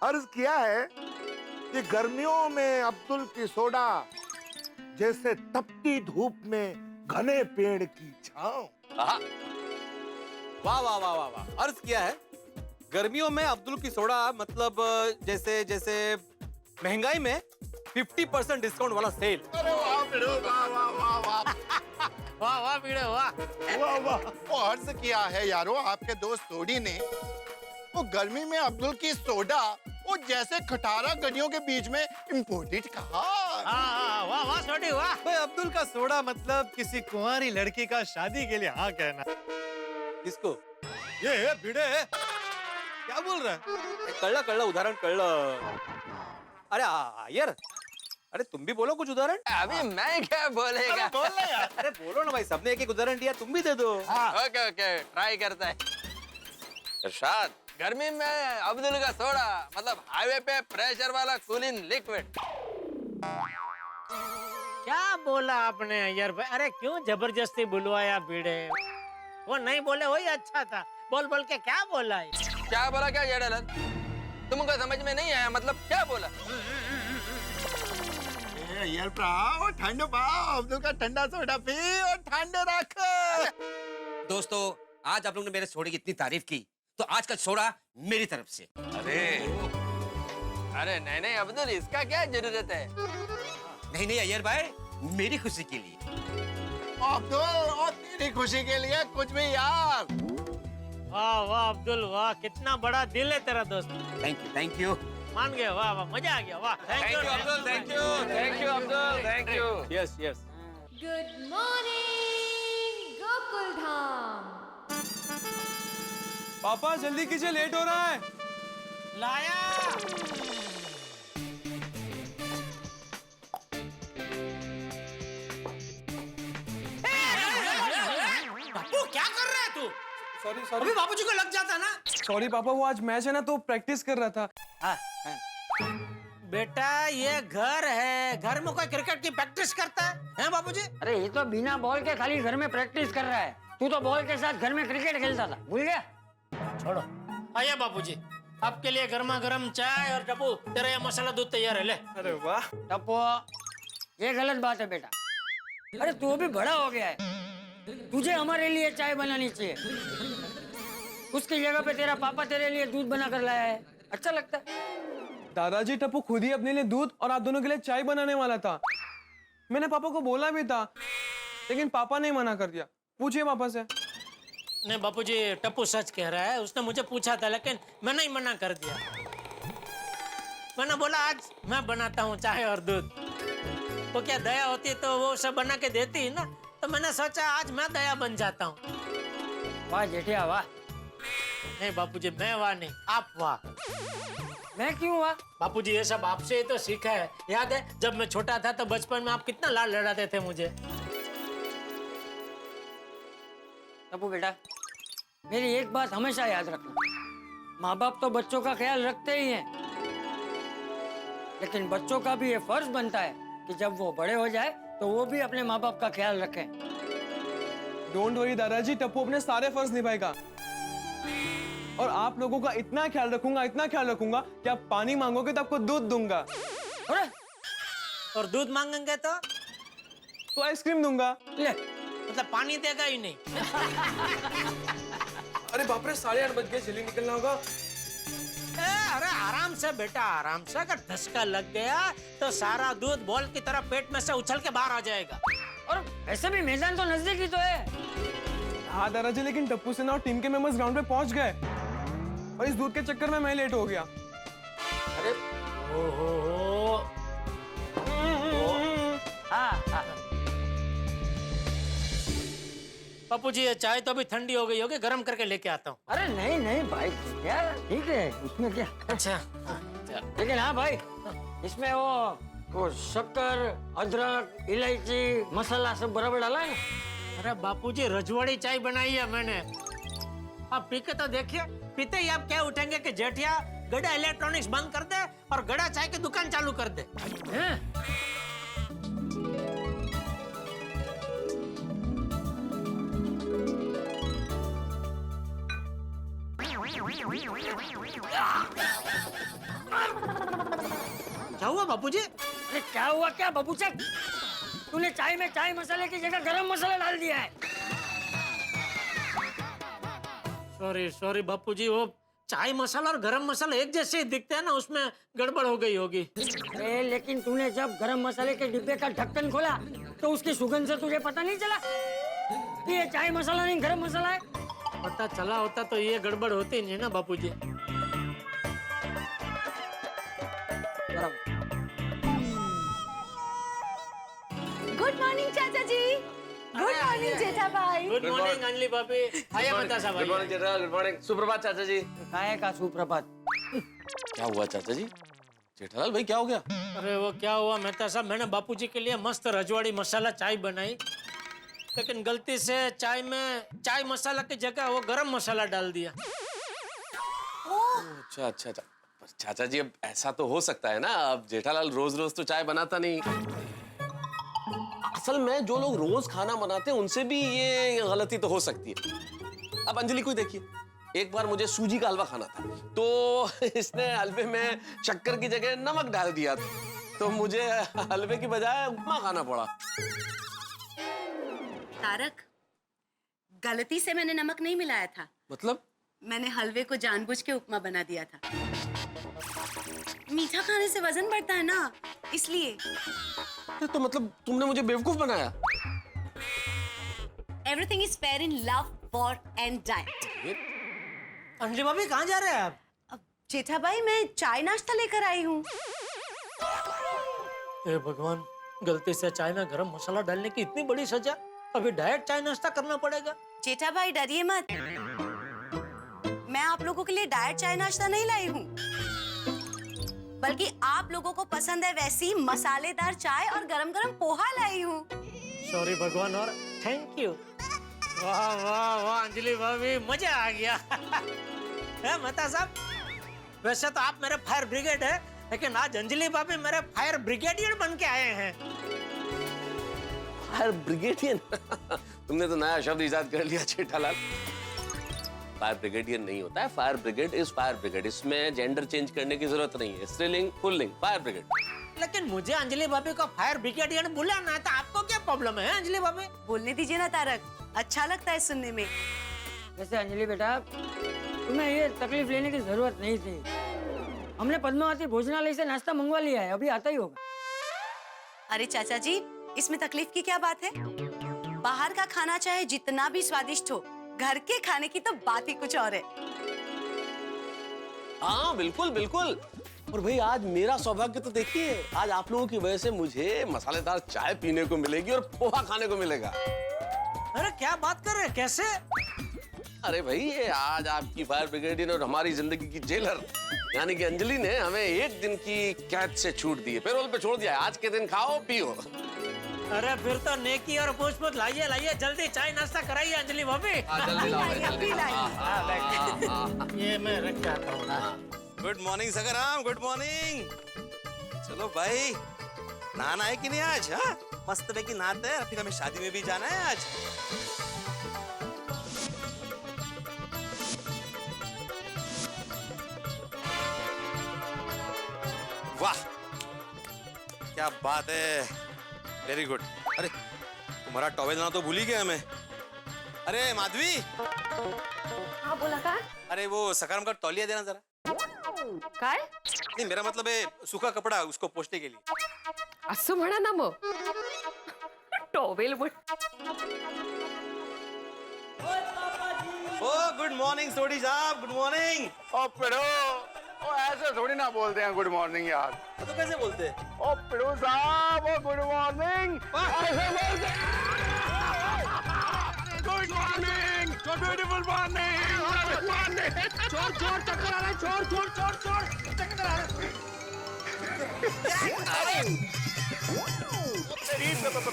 G: अर्ज किया है कि गर्मियों में अब्दुल की सोडा जैसे तपती धूप में घने पेड़ की छांव।
C: वाह वाह वाह वाह वाह, अर्ज किया है गर्मियों में अब्दुल की सोडा, मतलब जैसे जैसे महंगाई में 50% डिस्काउंट वाला सेल।
L: अरे वाह भिड़ो, वाह वाह वाह वाह
I: वाह वाह भिड़ो, वाह
G: वाह वाह।
L: वो अर्ज किया है यारो आपके दोस्त सोडी ने, वो गर्मी में अब्दुल की सोडा वो जैसे खटारा गलियों के बीच में इम्पोर्टेड कहा।
I: वाह वाह सोडी वाह।
D: भाई अब्दुल का सोडा मतलब किसी कुंवारी लड़की का शादी के लिए हाँ कहना।
C: किसको?
D: ये भिड़े क्या बोल रहा है?
C: कळलं कळलं, उदाहरण कळलं। अरे यार, अरे तुम भी बोलो कुछ उदाहरण।
H: अभी मैं क्या बोलेगा?
C: बोल ना यार, अरे बोलो ना भाई, सबने एक एक उदाहरण दिया, तुम भी दे दो।
H: ओके ओके, ट्राई करता है। इरशाद, गर्मी में अब्दुल का सोडा मतलब हाईवे पे प्रेशर वाला कूलिंग लिक्विड।
I: क्या बोला आपने यार भाई? अरे क्यों जबरदस्ती बुलवाया भिड़े? वो नहीं बोले वही अच्छा था, बोल बोल के क्या बोला है?
H: क्या बोला क्या जेठालाल? तुमको समझ में नहीं आया, मतलब क्या बोला?
L: यार पाओ ठंड पाओ, अब्दुल का ठंडा सोडा पी और ठंडे रख।
M: दोस्तों, आज आप लोगों ने मेरे सोडे की इतनी तारीफ की, तो आज का सोडा मेरी तरफ से।
H: अरे नहीं नहीं अब्दुल, इसका क्या जरूरत है?
M: नहीं नहीं अय्यर भाई, मेरी खुशी के लिए।
L: अब्दुल, और तेरी खुशी के लिए कुछ भी यार।
I: वाह वाह अब्दुल वाह, कितना बड़ा दिल है तेरा दोस्त।
M: Thank you thank you.
I: मान गया, वाह वाह, मजा आ गया, वाह।
H: Thank you Abdul, thank you Abdul, thank you.
C: Yes yes.
E: Good morning Gokul Dham.
H: पापा जल्दी कीजिए, लेट हो रहा है।
I: लाया। बापू क्या कर रहा है तू?
H: सॉरी
I: अभी
H: सॉरी
I: बाबूजी को लग जाता ना।
H: सॉरी पापा, वो आज मैच है ना तो प्रैक्टिस कर रहा था।
I: बेटा ये घर है, घर में कोई क्रिकेट की प्रैक्टिस करता है बाबूजी?
B: अरे ये तो बिना बॉल के खाली घर में प्रैक्टिस कर रहा है, तू तो बॉल के साथ घर में क्रिकेट खेलता था, भूल गया?
I: छोड़ो। आइए बाबूजी, आपके लिए गर्मा गर्म चाय और टप्पू, तेरा ये मसाला दूध तैयार है, ले।
H: अरे वाह।
B: टप्पू, ये गलत बात है बेटा, अरे तू अभी बड़ा हो गया है, तुझे हमारे लिए चाय बनानी चाहिए। उसकी जगह पे तेरा पापा तेरे लिए दूध बना कर लाया है, अच्छा लगता है।
N: दादाजी, टप्पू खुद ही अपने लिए दूध और आप दोनों के लिए चाय बनाने वाला था। मैंने पापा को बोला भी था, लेकिन पापा ने मना कर दिया। पूछिए पापा से।
I: नहीं बापूजी, टप्पू सच कह रहा है। उसने मुझे पूछा था, लेकिन मैंने ही मना कर दिया। मैंने बोला आज मैं बनाता हूँ चाय और दूध। तो क्या दया होती तो वो सब बना के देती ही ना। तो मैंने सोचा आज मैं दया बन जाता हूँ।
B: वाह जेठिया वाह।
I: नहीं बापूजी, मैं वाह नहीं, आप वाह।
B: मैं क्यों वाह?
I: बापूजी ये सब आपसे ही तो सीखा है। याद है जब मैं छोटा था तो बचपन में आप कितना लाड लड़ाते थे मुझे।
B: टप्पू बेटा, मेरी एक बात हमेशा याद रखना, माँ बाप तो बच्चों का ख्याल रखते ही हैं, लेकिन बच्चों का भी ये फर्ज बनता है कि जब वो बड़े हो जाए तो वो भी अपने माँ बाप का ख्याल रखें।
N: डोंट वरी दादाजी, टप्पू अपने सारे फर्ज निभाएगा और आप लोगों का इतना ख्याल रखूंगा कि आप पानी मांगोगे तो आपको दूध दूंगा।
I: अरे और दूध मांगेंगे तो
N: आइसक्रीम दूंगा।
I: ले, मतलब पानी देगा ही नहीं।
N: अरे बाप रे, 8:30 बज गए, जल्दी निकलना होगा।
I: अरे आराम से बेटा, आराम से। अगर धक्का लग गया तो सारा दूध बॉल की तरह पेट में से उछल के बाहर आ जाएगा।
B: और वैसे भी मैदान तो नजदीक ही तो है।
N: हाँ दादाजी, लेकिन टप्पू सेना और टीम के मेंबर्स ग्राउंड पे पहुंच गए और इस दूध के चक्कर में मैं लेट हो गया।
B: अरे ओहो,
I: पप्पू जी ये चाय तो अभी ठंडी हो गई होगी, गर्म करके लेके आता हूँ।
B: अरे नहीं नहीं भाई, क्या ठीक है, उसमें क्या।
I: अच्छा
B: लेकिन हाँ भाई, इसमें वो शक्कर, अदरक, इलायची, मसाला सब बराबर डाला है ना।
I: अरे बापूजी रजवाड़ी चाय बनाई है मैंने। आप पी के तो देखिए, पीते ही आप क्या उठेंगे कि जेठिया गड़ा इलेक्ट्रॉनिक्स बंद कर दे और गड़ा चाय की दुकान चालू कर दे। क्या हुआ बापूजी?
B: अरे क्या हुआ क्या बाबूचक? तूने चाय में चाय मसाले की जगह गरम मसाला डाल दिया है।
I: सॉरी बापूजी, वो चाय मसाला और गरम मसाला एक जैसे ही दिखते हैं ना, उसमें गड़बड़ हो गई होगी।
B: अरे लेकिन तूने जब गरम मसाले के डिब्बे का ढक्कन खोला तो उसकी सुगंध से तुझे पता नहीं चला कि ये चाय मसाला नहीं गरम मसाला है?
I: पता चला होता तो ये गड़बड़ होती नहीं ना बापूजी।
E: गुड मॉर्निंग चाचा जी। गुड मॉर्निंग जेठा भाई।
I: गुड मॉर्निंग अंजलि भाभी। आइए बता साहब।
K: गुड मॉर्निंग जेठा, गुड मॉर्निंग। सुप्रभात चाचा जी।
B: काय का सुप्रभात?
K: क्या हुआ चाचा जी? जेठालाल भाई क्या हो गया?
I: अरे वो क्या हुआ मेहता साहब, मैंने बापूजी के लिए मस्त रजवाड़ी मसाला चाय बनाई, लेकिन गलती से चाय में चाय मसाला की जगह वो गरम मसाला डाल दिया।
K: अच्छा अच्छा अच्छा, चाचा जी अब ऐसा तो हो सकता है ना, अब जेठालाल रोज रोज तो चाय बनाता नहीं। असल में जो लोग रोज खाना बनाते हैं उनसे भी ये गलती तो हो सकती है। अब अंजलि को देखिए, एक बार मुझे सूजी का हलवा खाना था तो इसने हलवे में शक्कर की जगह नमक डाल दिया था, तो मुझे हलवे की बजाय उपमा खाना पड़ा।
E: तारक, गलती से मैंने नमक नहीं मिलाया था।
K: मतलब?
E: मैंने हलवे को जानबूझ के उपमा बना दिया था। मीठा खाने से वजन बढ़ता है ना, इसलिए।
K: तो मतलब तुमने मुझे बेवकूफ बनाया?
E: Everything is fair in love, war and diet.
I: Anjali भाभी कहाँ जा रहे हैं आप?
E: जेठा भाई, मैं चाय नाश्ता लेकर आई हूँ।
I: हे भगवान, गलती से चाय में गरम मसाला डालने की इतनी बड़ी सजा। अभी डायरेक्ट चाय नाश्ता करना पड़ेगा।
E: जेठा भाई डरिए मत, मैं आप लोगों के लिए डायरेक्ट चाय नाश्ता नहीं लाई हूँ, बल्कि आप लोगों को पसंद है वैसी मसालेदार चाय और गरम गरम पोहा लाई हूँ।
I: सॉरी भगवान और थैंक यू। वाह वाह वाह अंजलि भाभी, मजा आ गया। है मेहता साहब, वैसे तो आप मेरे फायर ब्रिगेड है, लेकिन आज अंजलि भाभी मेरे फायर ब्रिगेडियर बन के आए हैं।
K: Fire brigadier? तुमने तो नया शब्द इजाद कर लिया जेठालाल। फायर ब्रिगेडियर नहीं होता है, fire brigade is fire brigade. इसमें जेंडर चेंज करने की जरूरत नहीं है। स्त्रीलिंग पुल्लिंग फायर ब्रिगेड।
I: लेकिन मुझे अंजलि भाभी को फायर ब्रिगेडियर बुलाना है, तो आपको क्या प्रॉब्लम है अंजलि भाभी?
E: बोलने दीजिए ना तारक, अच्छा लगता है सुनने में।
B: वैसे अंजलि बेटा, तुम्हें ये तकलीफ लेने की जरूरत नहीं थी। हमने पद्मावती भोजनालय से नाश्ता मंगवा लिया है, अभी आता ही होगा।
E: अरे चाचा जी, इसमें तकलीफ की क्या बात है? बाहर का खाना चाहे जितना भी स्वादिष्ट हो, घर के खाने की तो बात ही कुछ और है।
K: हाँ बिल्कुल बिल्कुल। और भाई आज मेरा सौभाग्य तो देखिए, आज आप लोगों की वजह से मुझे मसालेदार चाय पीने को मिलेगी और पोहा खाने को मिलेगा।
I: अरे क्या बात कर रहे हैं, कैसे?
K: अरे भाई ये आज आपकी फायर ब्रिगेडियर और हमारी जिंदगी की जेलर यानी कि अंजलि ने हमें 1 दिन की कैद से छूट दी है, पैरोल पे छोड़ दिया है। आज के दिन खाओ पियो।
I: अरे फिर तो नेकी और पुष्प लाइए लाइए, जल्दी चाय नाश्ता कराइए अंजलि भाभी।
K: जल्दी लाओ जल्दी।
I: ये मैं रख के आता हूँ।
C: Good morning Sagram, good morning. चलो भाई, नहाना है कि नहीं आज? हाँ मस्त पैकी नहाते हैं, फिर हमें शादी में भी जाना है आज। वाह क्या बात है, वेरी गुड। अरे तुम्हारा टॉवेल ना तो भूल ही गया मैं। अरे माधवी।
F: हाँ बोला का?
C: अरे वो सकारम का तौलिया देना जरा।
F: काय?
C: नहीं मेरा मतलब है सूखा कपड़ा, उसको पोंछने के लिए।
F: असं म्हणा ना मग। टॉवेल
C: ओ गुड मॉर्निंग सोडी साहब, गुड मॉर्निंग।
G: ओ पिड़ो, ओ ऐसे थोड़ी ना बोलते हैं गुड मॉर्निंग यार।
C: तो कैसे बोलते हैं?
G: ओ पिड़ो साहब, ओ गुड मॉर्निंग ऐसे बोलते हैं। Good morning, beautiful morning, good morning. चोर चोर चक्कर आ रहा है, चोर चोर चोर चोर चक्कर आ रहा है।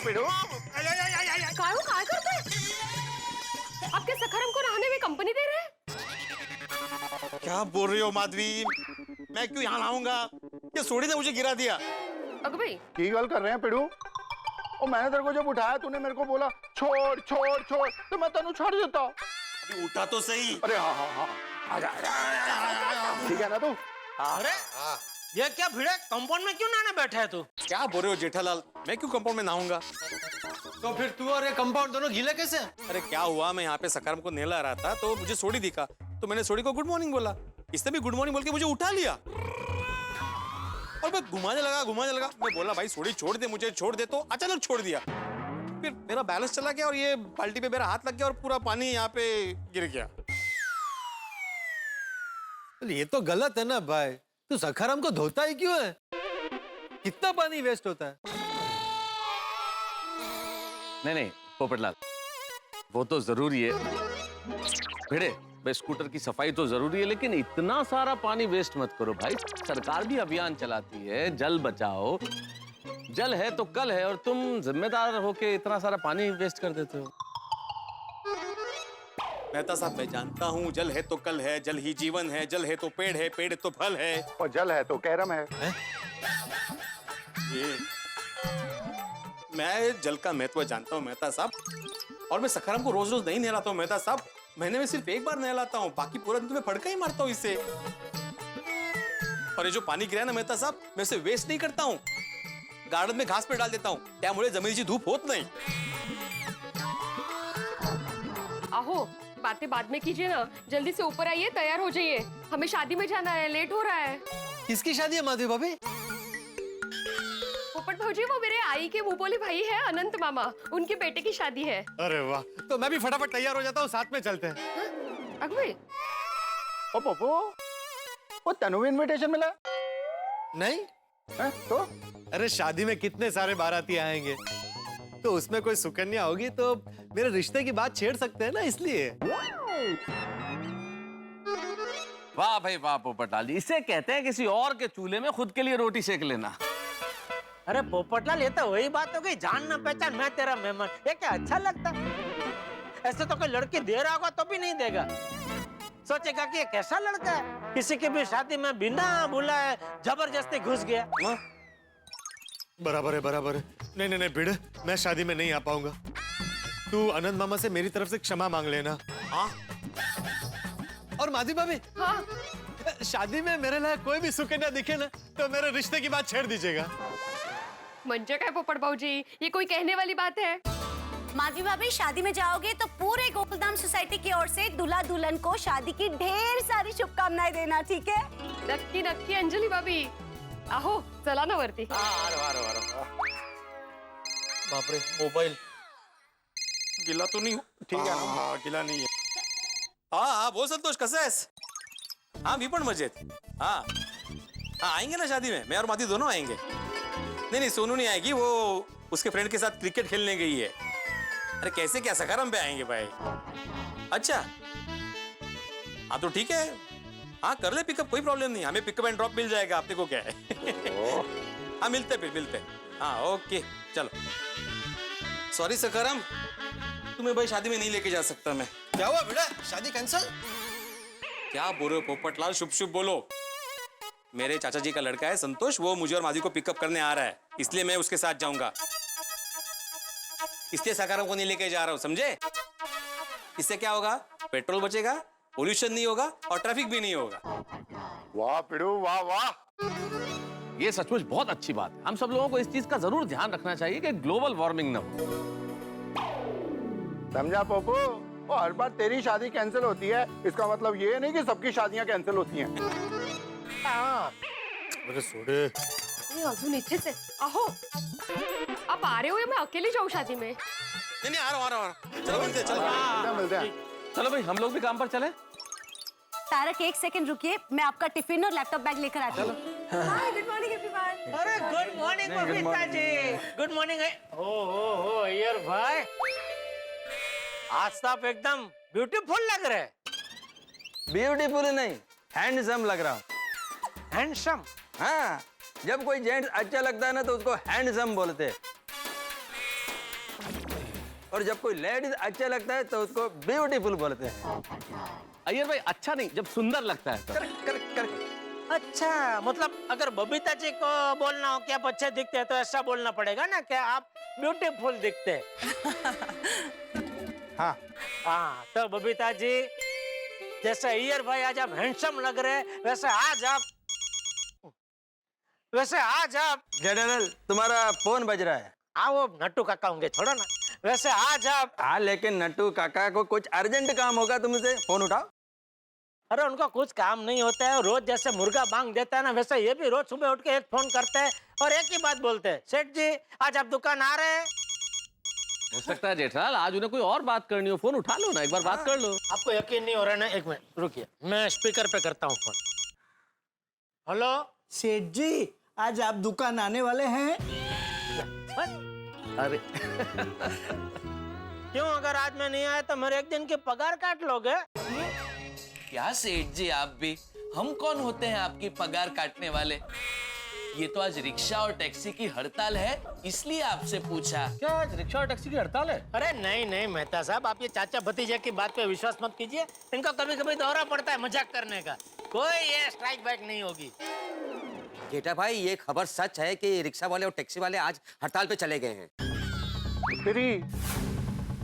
G: पिड़ो
F: काय हो, काय करते? आपके सखाराम को नहाने में कंपनी दे रहे हैं?
C: क्या बोल रही हो माधवी? मैं क्यों यहाँ लाऊंगा? ये सोडी ने मुझे गिरा दिया।
F: अग भाई
G: की गल कर रहे हैं पिड़ू? और मैंने तेरे को जब उठाया, तूने मेरे को बोला छोड़ छोड़ छोड़, तो मैं तेनू छोड़ देता।
C: अभी उठा तो सही।
G: अरे हाँ हाँ हाँ, आजा ठीक है ना तू?
I: अरे ये क्या भिड़े, कंपाउंड में क्यों नहाने बैठा है तू?
C: क्या बोल रहे हो जेठालाल, मैं क्यों कंपाउंड में नहाऊंगा?
D: तो फिर तू और ये कंपाउंड दोनों गीले कैसे?
C: अरे क्या हुआ, मैं यहाँ पे सकारम को नहला रहा था तो मुझे सोडी दिखा, तो मैंने सोडी को गुड मॉर्निंग बोला। इसने भी गुड मॉर्निंग बोल के मुझे उठा लिया और मैं घुमाने लगा। मैं बोला भाई सोडी छोड़ दे, मुझे छोड़ दे, तो अचानक छोड़ दिया। फिर मेरा बैलेंस चला गया और ये बाल्टी पे मेरा हाथ लग गया और पूरा पानी यहाँ पे गिर गया।
D: ये तो गलत है ना भाई, तू सखाराम को धोता ही क्यों है? कितना पानी वेस्ट होता है।
K: नहीं पोपटलाल, वो तो जरूरी है भिड़े, भाई स्कूटर की सफाई तो जरूरी है, लेकिन इतना सारा पानी वेस्ट मत करो भाई। सरकार भी अभियान चलाती है, जल बचाओ। जल है तो कल है, और तुम जिम्मेदार होके इतना सारा पानी वेस्ट कर देते हो।
C: मेहता साहब मैं जानता हूँ, जल है तो कल है, जल ही जीवन है, जल है तो पेड़ है, पेड़ तो फल है,
G: और जल है तो कैरम है।
C: ये मैं जल का महत्व जानता हूँ मेहता साहब, और मैं सखाराम को रोज रोज नहीं नहलाता हूँ मेहता साहब, महीने में सिर्फ 1 बार नहलाता हूँ, बाकी पूरा दिन तो मैं फड़का ही मारता हूँ इससे। और ये जो पानी गिरा है ना मेहता साहब, मैं इसे वेस्ट नहीं करता हूँ, गार्डन में घास पे डाल देता हूँ, त्यामुळे जमिनीची धूप होत नहीं।
F: आहो, बातें बाद में कीजिए ना, जल्दी से ऊपर आइए, तैयार हो जाइए, हमें शादी में जाना है, लेट हो रहा है।
D: किसकी शादी है माधवी भाभी?
F: पोपट भाजी, वो मेरे आई के मुंह बोले भाई है अनंत मामा, उनके बेटे की शादी है।
D: अरे वाह, तो मैं भी फटाफट तैयार हो जाता हूँ, साथ में चलते हैं।
F: अगवे
G: ओ पप्पू, वो तनु भी इनविटेशन मिला?
D: नहीं
G: है? तो
D: अरे शादी में कितने सारे बाराती आएंगे, तो उसमें कोई सुकन्या होगी तो मेरे रिश्ते की बात छेड़ सकते हैं ना, इसलिए।
K: वाह भाई वाह पोपटलाल जी, इसे कहते हैं किसी और के चूल्हे में खुद के लिए रोटी सेक लेना।
I: अरे पोपटलाल, ये तो वही बात हो गई, जान ना पहचान, मैं तेरा मेहमान, ये क्या अच्छा लगता? ऐसे तो कोई लड़की दे रहा होगा तो भी नहीं देगा, सोचेगा कि ये कैसा लड़का है, किसी की भी शादी में बिना बुलाए जबरदस्ती घुस गया।
D: बराबर है बराबर है। नहीं भिड़, मैं शादी में नहीं आ पाऊंगा, तू अनंत मामा से मेरी तरफ से क्षमा मांग लेना।
C: हाँ?
D: और माधवी भाभी,
F: हाँ,
D: शादी में मेरे लिए कोई भी सुकन्या दिखे ना, तो मेरे रिश्ते की बात छेड़ दीजिएगा।
F: म्हणजे काय पोपट भाऊजी, ये कोई कहने वाली बात है?
E: माधवी भाभी, शादी में जाओगे तो पूरे गोकुलधाम सोसाइटी की ओर से दूल्हा दुल्हन को शादी की ढेर सारी शुभकामनाएं देना, ठीक है?
F: नक्की नक्की अंजली भाभी. आहो, चला ना वरती.
C: बापरे, मोबाईल गिला तो नहीं?
G: ठीक है ना, गिला नहीं है.
C: हाँ बोल संतोष, कसं आहेस? हाँ मी पण मजेत. हाँ आएंगे ना शादी में, मैं और माधवी दोनों आएंगे. नहीं सोनू नहीं आएगी, वो उसके फ्रेंड के साथ क्रिकेट खेलने गई है. अरे कैसे क्या सखारम पे आएंगे भाई? अच्छा हाँ तो ठीक है, हाँ कर ले पिकअप, कोई प्रॉब्लम नहीं, हमें पिकअप एंड ड्रॉप मिल जाएगा, आपने को क्या है. हाँ मिलते फिर मिलते. हाँ ओके चलो. सॉरी सखाराम, तुम्हें भाई शादी में नहीं लेके जा सकता मैं.
D: क्या हुआ बेटा, शादी कैंसिल?
C: क्या बोल रहे हो पोपटलाल, शुभ शुभ बोलो. मेरे चाचा जी का लड़का है संतोष, वो मुझे और माधवी को पिकअप करने आ रहा है, इसलिए मैं उसके साथ जाऊंगा. इसलिए सखाराम को नहीं लेके जा रहा हूं, समझे? इससे क्या होगा? पेट्रोल बचेगा, पोल्यूशन नहीं होगा और ट्रैफिक भी नहीं होगा.
L: वाह पिड़ू, वाह वाह.
K: ये सचमुच बहुत अच्छी बात है. हम सब लोगों को इस चीज का जरूर ध्यान रखना चाहिए कि ग्लोबल वार्मिंग न हो.
L: समझा पोपू? वो हर बार तेरी शादी कैंसिल होती है, इसका मतलब ये नहीं कि सबकी शादियां कैंसिल होती हैं.
D: अरे सोडे,
F: ये अजून इथेच आहे. अहो, आप आ रहे हो या मैं अकेली जाऊँ शादी में?
C: नहीं आ रहा हूं. चलो मिलते हैं, चलो
L: मिलते हैं.
K: चलो भाई, हम लोग भी काम पर चले.
E: तारक, एक सेकंड रुकिए, मैं आपका टिफिन और लैपटॉप बैग लेकर आती हूँ. Hi, good morning everyone.
I: अरे good morning Babita ji. Good morning. हो अय्यर भाई, आज तो आप एकदम ब्यूटीफुल लग रहे.
H: ब्यूटीफुल नहीं, हैंडसम लग रहा हूँ.
I: हैंडसम?
H: हाँ, जब कोई जेंट्स अच्छा लगता है ना तो उसको हैंडसम बोलते हैं, और जब कोई लेडीज अच्छा लगता है तो उसको ब्यूटीफुल बोलते हैं.
K: अय्यर भाई, अच्छा नहीं, जब सुंदर लगता है तो.
H: Correct correct correct.
I: अच्छा, मतलब अगर बबीता जी को बोलना हो कि आप अच्छे दिखते हैं तो ऐसा बोलना पड़ेगा ना कि आप ब्यूटीफुल दिखते हैं.
L: हाँ
I: हाँ, तो बबीता जी, जैसे अय्यर भाई आज आप हैंडसम लग रहे हैं, वैसे आज आप
H: जनरल, तुम्हारा फोन बज रहा है.
I: आओ, नट्टू काका होंगे, छोड़ो ना. वैसे आज आप,
H: हाँ लेकिन नट्टू काका को कुछ अर्जेंट काम होगा तुमसे, फोन उठाओ.
I: अरे उनको कुछ काम नहीं होता है, रोज जैसे मुर्गा बांग देता है ना, वैसे ये भी रोज सुबह उठ के एक फोन करते हैं और एक ही बात बोलते हैं, सेठ जी आज आप दुकान आ रहे हैं.
K: हो सकता है जेठालाल आज उन्हें कोई और बात करनी हो, फोन उठा लो ना, एक बार बात कर लो.
I: आपको यकीन नहीं हो रहा है ना? एक मिनट रुकिए, मैं स्पीकर पे करता हूँ फोन. हेलो
O: सेठ जी, आज आप दुकान आने वाले हैं?
K: अरे
I: क्यों, अगर आज मैं नहीं आया तो मेरे एक दिन की पगार काट लोगे?
H: क्या सेठ जी, आप भी, हम कौन होते हैं आपकी पगार काटने वाले? ये तो आज रिक्शा और टैक्सी की हड़ताल है, इसलिए आपसे पूछा.
I: क्या आज रिक्शा और टैक्सी की हड़ताल है? अरे नहीं मेहता साहब, आप ये चाचा भतीजे की बात पे विश्वास मत कीजिए. इनका कभी कभी दौरा पड़ता है मजाक करने का. कोई ये स्ट्राइक बैक नहीं होगी.
M: जेठा भाई, ये खबर सच है कि रिक्शा वाले और टैक्सी वाले आज हड़ताल पे चले गए हैं.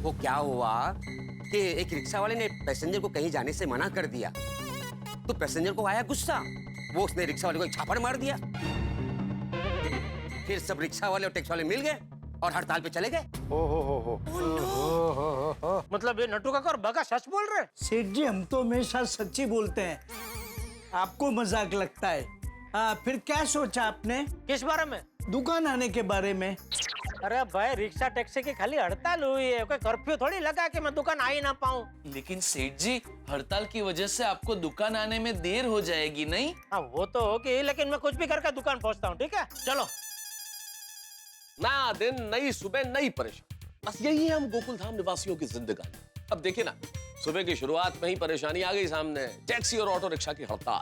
M: वो क्या हुआ कि एक रिक्शा वाले ने पैसेंजर को कहीं जाने से मना कर दिया, तो पैसेंजर को आया गुस्सा, वो उसने रिक्शा वाले को एक झापड़ मार दिया. फिर सब रिक्शा वाले और टैक्सी वाले मिल गए और हड़ताल पे चले गए.
I: मतलब ये नट्टू काका और बगा सच बोल रहे?
O: सेठ जी, हम तो हमेशा सच्ची बोलते हैं, आपको मजाक लगता है. हाँ, फिर क्या सोचा आपने?
I: किस बारे में?
O: दुकान आने के बारे में.
I: अरे भाई, रिक्शा टैक्सी की खाली हड़ताल हुई है, कोई कर्फ्यू थोड़ी लगा कि मैं दुकान आ ही ना पाऊँ.
H: लेकिन सेठ जी, हड़ताल की वजह से आपको दुकान आने में देर हो जाएगी नहीं?
I: हाँ वो तो होगी, लेकिन मैं कुछ भी करके दुकान पहुँचता हूँ, ठीक है? चलो.
K: नया दिन, नई सुबह, नई परेशानी, बस यही है हम गोकुलधाम निवासियों की जिंदगानी. अब देखिए ना, सुबह की शुरुआत में ही परेशानी आ गई सामने, टैक्सी और ऑटो रिक्शा की हड़ताल.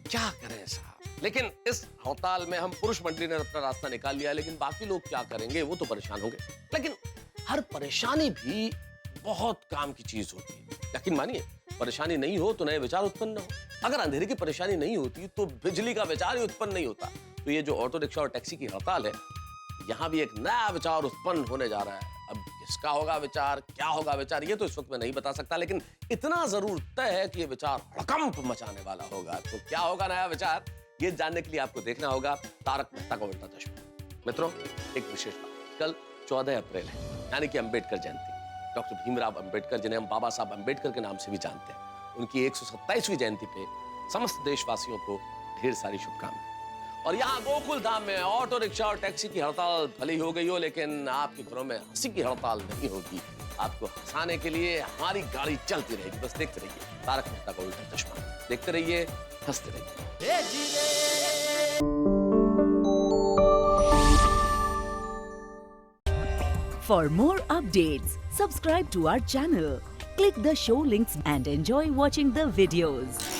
K: क्या करें साहब, लेकिन इस हड़ताल में हम पुरुष मंडली ने अपना रास्ता निकाल लिया, लेकिन बाकी लोग क्या करेंगे, वो तो परेशान होंगे. लेकिन हर परेशानी भी बहुत काम की चीज होती है. यकीन मानिए, परेशानी नहीं हो तो नए विचार उत्पन्न हो. अगर अंधेरे की परेशानी नहीं होती तो बिजली का विचार ही उत्पन्न नहीं होता. तो ये जो ऑटो रिक्शा और टैक्सी की हड़ताल है, यहाँ भी एक नया विचार उत्पन्न होने जा रहा है. अब किसका होगा विचार, क्या होगा विचार, ये तो इस वक्त मैं नहीं बता सकता, लेकिन इतना जरूर तय है कि ये विचार हड़कंप मचाने वाला होगा. तो क्या होगा नया विचार, ये जानने के लिए आपको देखना होगा तारक मेहता का उल्टा चश्मा. मित्रों, एक विशेष बात, कल 14 अप्रैल है, यानी कि अंबेडकर जयंती। डॉक्टर भीमराव अंबेडकर, जिन्हें हम बाबा साहब अंबेडकर के नाम से भी जानते हैं, उनकी 127वीं जयंती पे समस्त देशवासियों को ढेर सारी शुभकामनाएं। और यहाँ गोकुल धाम में ऑटो रिक्शा और टैक्सी की हड़ताल भले ही हो गई हो, लेकिन आपके घरों में हंसी की हड़ताल नहीं होगी। आपको हंसाने के लिए हमारी गाड़ी चलती रहेगी। बस देखते रहिए तारक मेहता का उल्टा चश्मा, देखते रहिए, हंसते रहिए।
P: For more updates, subscribe to our channel, click the show links and enjoy watching the videos.